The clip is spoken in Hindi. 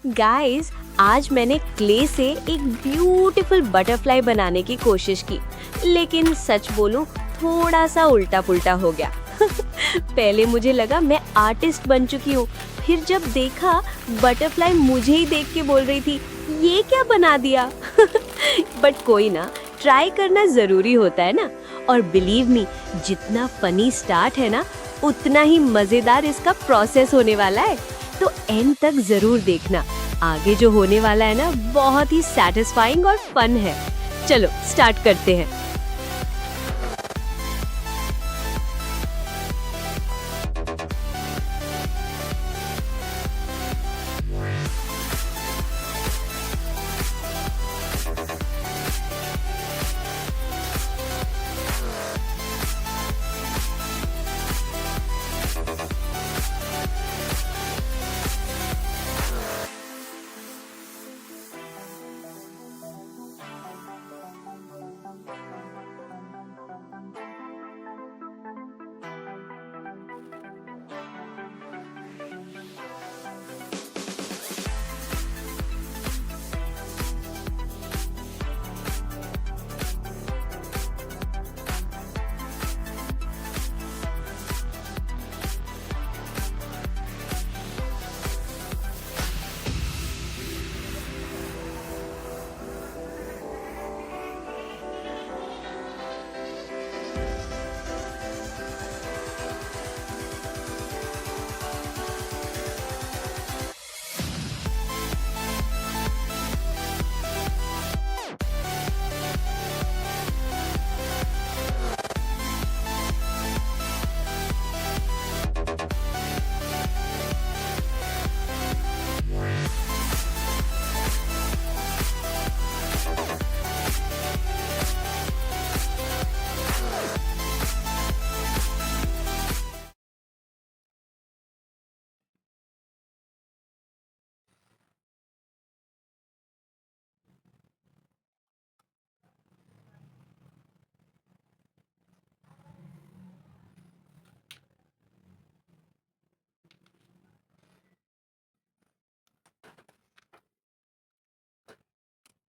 गाइस, आज मैंने क्ले से एक ब्यूटीफुल बटरफ्लाई बनाने की कोशिश की, लेकिन सच बोलूं थोड़ा सा उल्टा पुल्टा हो गया। पहले मुझे लगा मैं आर्टिस्ट बन चुकी हूँ, फिर जब देखा बटरफ्लाई मुझे ही देख के बोल रही थी, ये क्या बना दिया। बट कोई ना, ट्राई करना जरूरी होता है ना। और बिलीव मी, जितना फनी स्टार्ट है ना, उतना ही मजेदार इसका प्रोसेस होने वाला है। तो एंड तक जरूर देखना, आगे जो होने वाला है ना, बहुत ही सैटिस्फाइंग और फन है। चलो स्टार्ट करते हैं।